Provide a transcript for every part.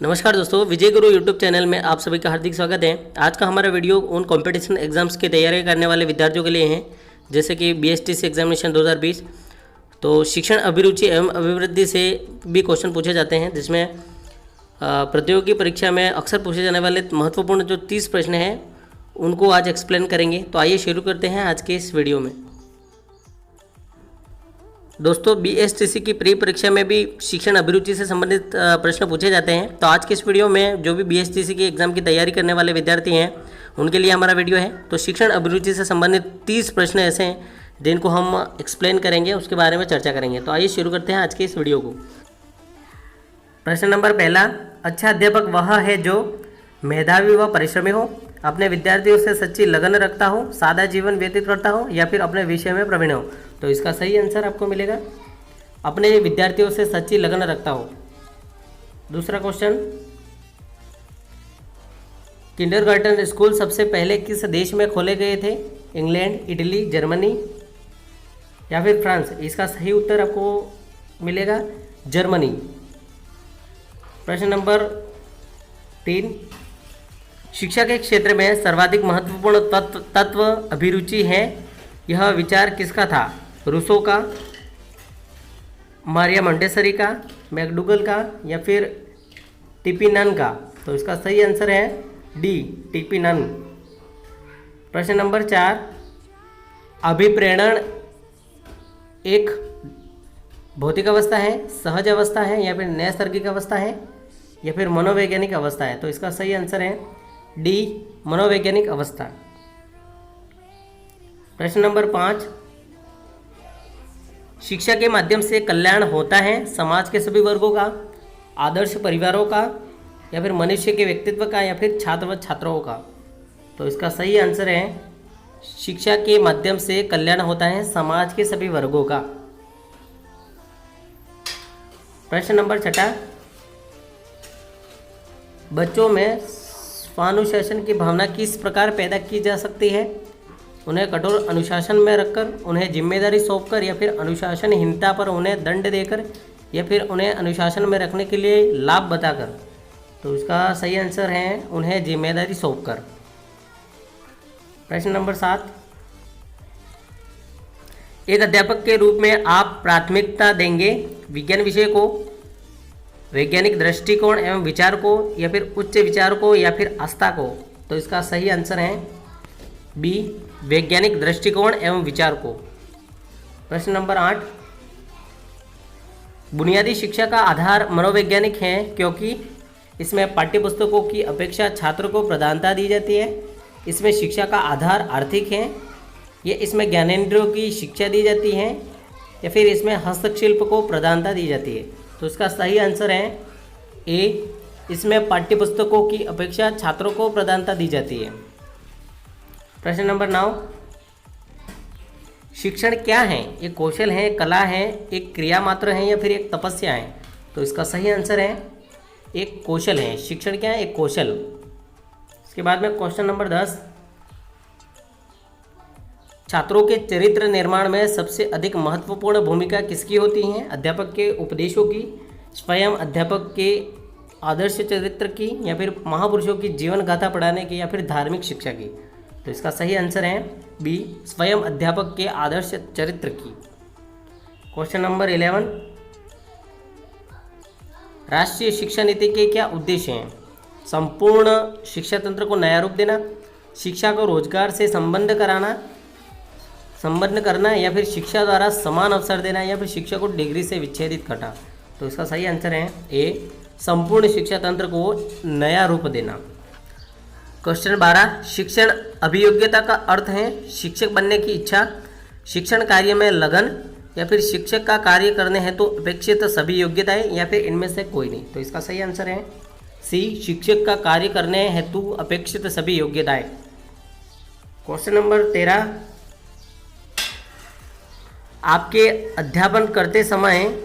नमस्कार दोस्तों, विजय गुरु YouTube channel में आप सभी का हार्दिक स्वागत है। आज का हमारा वीडियो उन कंपटीशन एग्जाम्स की तैयारी करने वाले विद्यार्थियों के लिए है, जैसे कि बीएसटीसी एग्जामिनेशन 2020। तो शिक्षण अभिरुचि एवं अभिवृद्धि से भी क्वेश्चन पूछे जाते हैं, जिसमें प्रतियोगी परीक्षा में अक्सर पूछे जाने वाले महत्वपूर्ण जो 30 प्रश्न हैं उनको आज एक्सप्लेन करेंगे। तो आइए शुरू करते हैं आज के इस वीडियो में। दोस्तों, बीएसटीसी की प्री परीक्षा में भी शिक्षण अभिरुचि से संबंधित प्रश्न पूछे जाते हैं। तो आज के इस वीडियो में जो भी बीएसटीसी की एग्ज़ाम की तैयारी करने वाले विद्यार्थी हैं उनके लिए हमारा वीडियो है। तो शिक्षण अभिरुचि से संबंधित 30 प्रश्न ऐसे हैं जिनको हम एक्सप्लेन करेंगे, उसके बारे में चर्चा करेंगे। तो आइए शुरू करते हैं आज के इस वीडियो को। प्रश्न नंबर पहला, अच्छा अध्यापक वह है जो मेधावी व परिश्रमी हो, अपने विद्यार्थियों से सच्ची लगन रखता हो, सादा जीवन व्यतीत करता हो या फिर अपने विषय में प्रवीण हो। तो इसका सही आंसर आपको मिलेगा अपने विद्यार्थियों से सच्ची लगन रखता हो। दूसरा क्वेश्चन, किंडरगार्टन स्कूल सबसे पहले किस देश में खोले गए थे? इंग्लैंड, इटली, जर्मनी या फिर फ्रांस। इसका सही उत्तर आपको मिलेगा जर्मनी। प्रश्न नंबर 3, शिक्षा के क्षेत्र में सर्वाधिक महत्वपूर्ण तत्व अभिरुचि है, यह विचार किसका था? रूसो का, मारिया मोंटेसरी का, मैकडूगल का या फिर टीपीनन का। तो इसका सही आंसर है डी, टीपीनन। प्रश्न नंबर 4, अभिप्रेरण एक भौतिक अवस्था है, सहज अवस्था है या फिर नैसर्गिक अवस्था है या फिर मनोवैज्ञानिक अवस्था है। तो इसका सही आंसर है डी, मनोवैज्ञानिक अवस्था। प्रश्न नंबर 5, शिक्षा के माध्यम से कल्याण होता है समाज के सभी वर्गों का, आदर्श परिवारों का या फिर मनुष्य के व्यक्तित्व का या फिर छात्र व छात्राओं का। तो इसका सही आंसर है शिक्षा के माध्यम से कल्याण होता है समाज के सभी वर्गों का। प्रश्न नंबर 6, बच्चों में स्वानुशासन की भावना किस प्रकार पैदा की जा सकती है? उन्हें कठोर अनुशासन में रखकर, उन्हें जिम्मेदारी सौंपकर या फिर अनुशासनहीनता पर उन्हें दंड देकर या फिर उन्हें अनुशासन में रखने के लिए लाभ बताकर। तो इसका सही आंसर है उन्हें जिम्मेदारी सौंपकर। प्रश्न नंबर 7, एक अध्यापक के रूप में आप प्राथमिकता देंगे विज्ञान विषय को, वैज्ञानिक दृष्टिकोण एवं विचार को या फिर उच्च विचार को या फिर आस्था को। तो इसका सही आंसर है बी, वैज्ञानिक दृष्टिकोण एवं विचार को। प्रश्न नंबर 8, बुनियादी शिक्षा का आधार मनोवैज्ञानिक है क्योंकि इसमें पाठ्यपुस्तकों की अपेक्षा छात्र को प्रधानता दी जाती है, इसमें शिक्षा का आधार आर्थिक है, या इसमें ज्ञानेंद्रियों की शिक्षा दी जाती है या फिर इसमें हस्तशिल्प को प्रधानता दी जाती है। तो इसका सही आंसर है ए, इसमें पाठ्यपुस्तकों की अपेक्षा छात्रों को प्रधानता दी जाती है। प्रश्न नंबर 9, शिक्षण क्या है? एक कौशल है, कला है, एक क्रिया मात्र है या फिर एक तपस्या है। तो इसका सही आंसर है एक कौशल है। शिक्षण क्या है? एक कौशल। इसके बाद में क्वेश्चन नंबर 10, छात्रों के चरित्र निर्माण में सबसे अधिक महत्वपूर्ण भूमिका किसकी होती है? अध्यापक के उपदेशों की, स्वयं अध्यापक के आदर्श चरित्र की या फिर महापुरुषों की जीवन गाथा पढ़ाने की या फिर धार्मिक शिक्षा की। तो इसका सही आंसर है बी, स्वयं अध्यापक के आदर्श चरित्र की। क्वेश्चन नंबर 11, राष्ट्रीय शिक्षा नीति के क्या उद्देश्य हैं? संपूर्ण शिक्षा तंत्र को नया रूप देना, शिक्षा को रोजगार से संबद्ध करना या फिर शिक्षा द्वारा समान अवसर देना या फिर शिक्षा को डिग्री से विच्छेदित करना। तो इसका सही आंसर है ए, संपूर्ण शिक्षा तंत्र को नया रूप देना। क्वेश्चन 12, शिक्षण अभियोग्यता का अर्थ है शिक्षक बनने की इच्छा, शिक्षण कार्य में लगन या फिर शिक्षक का कार्य करने हेतु अपेक्षित सभी योग्यताएं या फिर इनमें से कोई नहीं। तो इसका सही आंसर है सी, शिक्षक का कार्य करने हेतु अपेक्षित सभी योग्यताएं। क्वेश्चन नंबर 13, आपके अध्यापन करते समय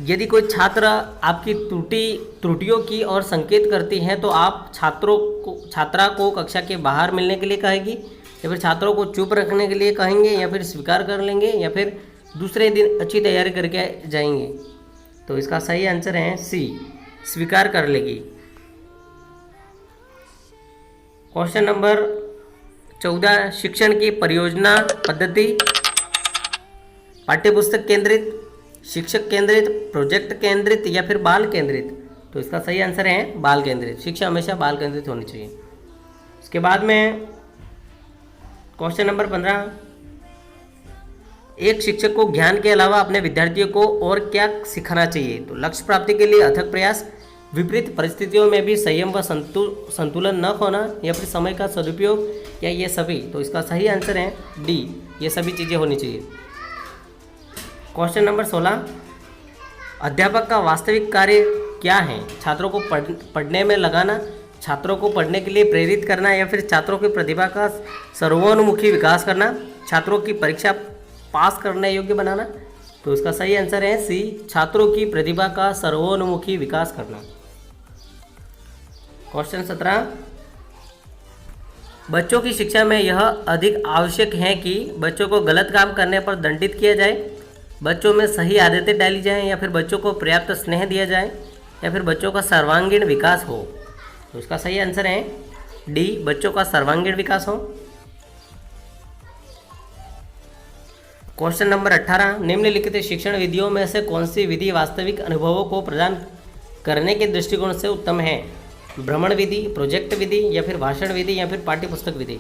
यदि कोई छात्र आपकी त्रुटियों की ओर संकेत करती है तो आप छात्रा को कक्षा के बाहर मिलने के लिए कहेगी या फिर छात्रों को चुप रखने के लिए कहेंगे या फिर स्वीकार कर लेंगे या फिर दूसरे दिन अच्छी तैयारी करके जाएंगे। तो इसका सही आंसर है सी, स्वीकार कर लेगी। क्वेश्चन नंबर 14, शिक्षण की परियोजना पद्धति पाठ्यपुस्तक केंद्रित, शिक्षक केंद्रित, प्रोजेक्ट केंद्रित या फिर बाल केंद्रित। तो इसका सही आंसर है बाल केंद्रित। शिक्षा हमेशा बाल केंद्रित होनी चाहिए। उसके बाद में क्वेश्चन नंबर 15, एक शिक्षक को ज्ञान के अलावा अपने विद्यार्थियों को और क्या सिखाना चाहिए? तो लक्ष्य प्राप्ति के लिए अथक प्रयास, विपरीत परिस्थितियों में भी संयम व संतुलन न खोना या फिर समय का सदुपयोग या ये सभी। तो इसका सही आंसर है डी, ये सभी चीज़ें होनी चाहिए। क्वेश्चन नंबर 16, अध्यापक का वास्तविक कार्य क्या है? छात्रों को पढ़ने में लगाना, छात्रों को पढ़ने के लिए प्रेरित करना या फिर छात्रों की प्रतिभा का सर्वोन्मुखी विकास करना, छात्रों की परीक्षा पास करने योग्य बनाना। तो इसका सही आंसर है सी, छात्रों की प्रतिभा का सर्वोन्मुखी विकास करना। क्वेश्चन 17, बच्चों की शिक्षा में यह अधिक आवश्यक है कि बच्चों को गलत काम करने पर दंडित किया जाए, बच्चों में सही आदतें डाली जाएं या फिर बच्चों को पर्याप्त स्नेह दिया जाए या फिर बच्चों का सर्वांगीण विकास हो। तो इसका सही आंसर है डी, बच्चों का सर्वांगीण विकास हो। क्वेश्चन नंबर 18, निम्नलिखित शिक्षण विधियों में से कौन सी विधि वास्तविक अनुभवों को प्रदान करने के दृष्टिकोण से उत्तम है? भ्रमण विधि, प्रोजेक्ट विधि या फिर भाषण विधि या फिर पाठ्यपुस्तक विधि।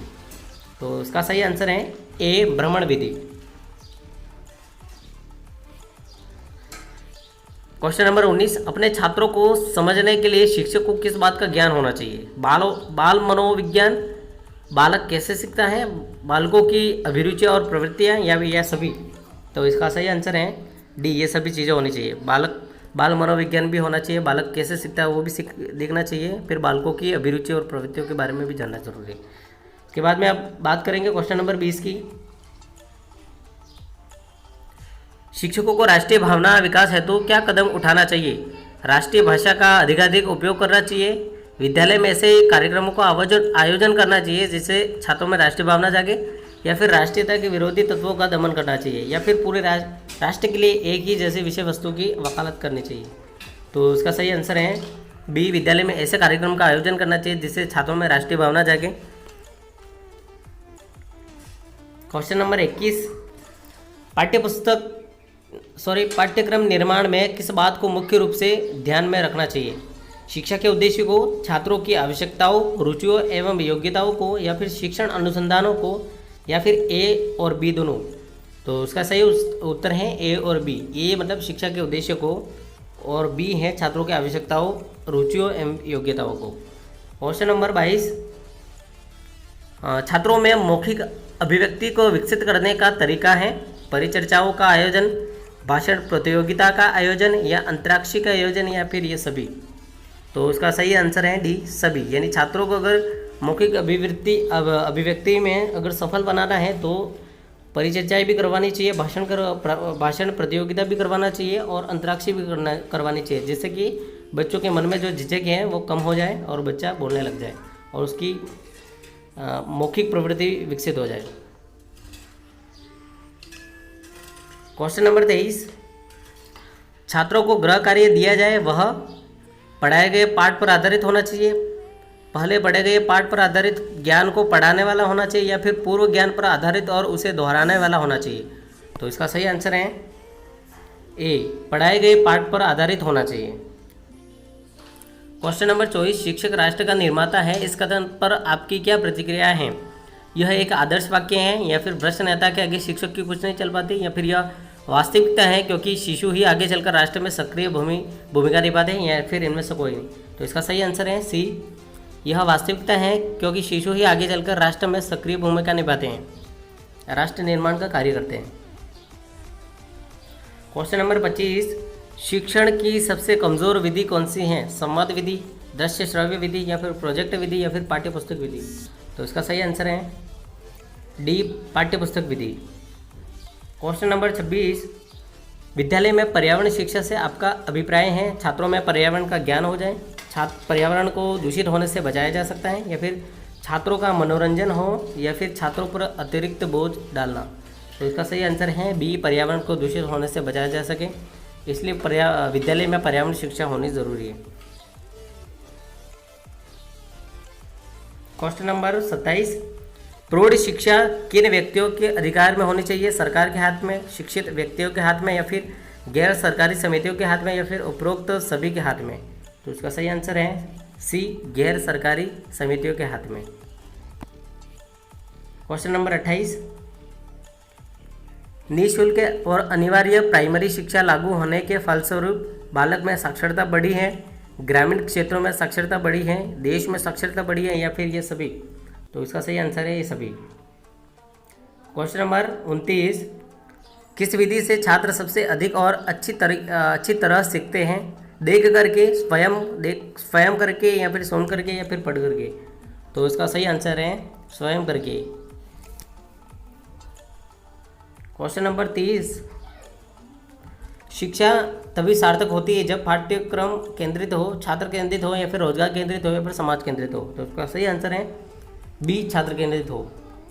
तो इसका सही आंसर है ए, भ्रमण विधि। क्वेश्चन नंबर 19, अपने छात्रों को समझने के लिए शिक्षक को किस बात का ज्ञान होना चाहिए? बाल मनोविज्ञान, बालक कैसे सीखता है, बालकों की अभिरुचि और प्रवृत्तियाँ या यह सभी। तो इसका सही आंसर है डी, ये सभी चीज़ें होनी चाहिए। बाल मनोविज्ञान भी होना चाहिए, बालक कैसे सीखता है वो भी देखना चाहिए, फिर बालकों की अभिरुचि और प्रवृत्तियों के बारे में भी जानना जरूरी है। इसके बाद में अब बात करेंगे क्वेश्चन नंबर 20 की। शिक्षकों को राष्ट्रीय भावना विकास हेतु क्या कदम उठाना चाहिए? राष्ट्रीय भाषा का अधिकाधिक उपयोग करना चाहिए, विद्यालय में ऐसे कार्यक्रमों का आयोजन करना चाहिए जिससे छात्रों में राष्ट्रीय भावना जागे, या फिर राष्ट्रीयता के विरोधी तत्वों का दमन करना चाहिए, या फिर पूरे राष्ट्र के लिए एक ही जैसी विषय वस्तु की वकालत करनी चाहिए। तो इसका सही आंसर है बी, विद्यालय में ऐसे कार्यक्रम का आयोजन करना चाहिए जिससे छात्रों में राष्ट्रीय भावना जागे। क्वेश्चन नंबर 21, पाठ्यक्रम निर्माण में किस बात को मुख्य रूप से ध्यान में रखना चाहिए? शिक्षा के उद्देश्य को, छात्रों की आवश्यकताओं, रुचियों एवं योग्यताओं को, या फिर शिक्षण अनुसंधानों को, या फिर ए और बी दोनों। तो उसका सही उत्तर है ए और बी। ए मतलब शिक्षा के उद्देश्य को और बी है छात्रों की आवश्यकताओं, रुचियों एवं योग्यताओं को। क्वेश्चन नंबर 22, छात्रों में मौखिक अभिव्यक्ति को विकसित करने का तरीका है? परिचर्चाओं का आयोजन, भाषण प्रतियोगिता का आयोजन, या अंतराक्षी का आयोजन, या फिर ये सभी। तो इसका सही आंसर है डी, सभी। यानी छात्रों को अगर मौखिक अभिव्यक्ति में अगर सफल बनाना है तो परिचर्चाएं भी करवानी चाहिए, भाषण प्रतियोगिता भी करवाना चाहिए और अंतराक्षी भी करवानी चाहिए, जिससे कि बच्चों के मन में जो झिझक है वो कम हो जाए और बच्चा बोलने लग जाए और उसकी मौखिक प्रवृत्ति विकसित हो जाए। क्वेश्चन नंबर 23, छात्रों को गृह कार्य दिया जाए वह पढ़ाए गए पाठ पर आधारित होना चाहिए, पहले पढ़े गए पाठ पर आधारित ज्ञान को पढ़ाने वाला होना चाहिए, या फिर पूर्व ज्ञान पर आधारित और उसे दोहराने वाला होना चाहिए। तो इसका सही आंसर है ए, पढ़ाए गए पाठ पर आधारित होना चाहिए। क्वेश्चन नंबर 24, शिक्षक राष्ट्र का निर्माता है, इस कथन पर आपकी क्या प्रतिक्रिया है? यह एक आदर्श वाक्य है, या फिर भ्रष्ट नेता के आगे शिक्षक की कुछ नहीं चल पाती, या फिर यह वास्तविकता है क्योंकि शिशु ही आगे चलकर राष्ट्र में सक्रिय भूमिका निभाते हैं, या फिर इनमें से कोई नहीं। तो इसका सही आंसर है सी, यह वास्तविकता है क्योंकि शिशु ही आगे चलकर राष्ट्र में सक्रिय भूमिका निभाते हैं, राष्ट्र निर्माण का कार्य करते हैं। क्वेश्चन नंबर 25, शिक्षण की सबसे कमज़ोर विधि कौन सी है? संवाद विधि, दृश्य श्रव्य विधि, या फिर प्रोजेक्ट विधि, या फिर पाठ्यपुस्तक विधि। तो इसका सही आंसर है डी, पाठ्यपुस्तक विधि। क्वेश्चन नंबर 26, विद्यालय में पर्यावरण शिक्षा से आपका अभिप्राय है? छात्रों में पर्यावरण का ज्ञान हो जाए, पर्यावरण को दूषित होने से बचाया जा सकता है, या फिर छात्रों का मनोरंजन हो, या फिर छात्रों पर अतिरिक्त बोझ डालना। तो इसका सही आंसर है बी, पर्यावरण को दूषित होने से बचाया जा सके, इसलिए विद्यालय में पर्यावरण शिक्षा होनी ज़रूरी है। क्वेश्चन नंबर 27, प्रौढ़ शिक्षा किन व्यक्तियों के अधिकार में होनी चाहिए? सरकार के हाथ में, शिक्षित व्यक्तियों के हाथ में, या फिर गैर सरकारी समितियों के हाथ में, या फिर उपरोक्त सभी के हाथ में? तो इसका सही आंसर है सी, गैर सरकारी समितियों के हाथ में। क्वेश्चन नंबर 28, निःशुल्क और अनिवार्य प्राइमरी शिक्षा लागू होने के फलस्वरूप बालक में साक्षरता बढ़ी है, ग्रामीण क्षेत्रों में साक्षरता बढ़ी है, देश में साक्षरता बढ़ी है, या फिर ये सभी? तो इसका सही आंसर है ये सभी। क्वेश्चन नंबर 29, किस विधि से छात्र सबसे अधिक और अच्छी तरह सीखते हैं? देख करके, स्वयं करके, या फिर सुन करके, या फिर पढ़ करके? तो इसका सही आंसर है स्वयं करके। क्वेश्चन नंबर 30, शिक्षा तभी सार्थक होती है जब पाठ्यक्रम केंद्रित हो, छात्र केंद्रित हो, या फिर रोजगार केंद्रित हो, या फिर समाज केंद्रित हो? तो इसका सही आंसर है बी, छात्र केंद्रित हो।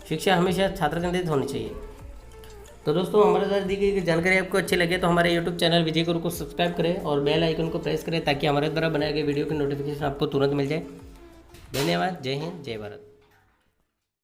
शिक्षा हमेशा छात्र केंद्रित होनी चाहिए। तो दोस्तों, हमारे द्वारा दी गई जानकारी आपको अच्छी लगे तो हमारे यूट्यूब चैनल विजय गुरु को सब्सक्राइब करें और बेल आइकन को प्रेस करें ताकि हमारे द्वारा बनाए गए वीडियो की नोटिफिकेशन आपको तुरंत मिल जाए। धन्यवाद। जय हिंद, जय भारत।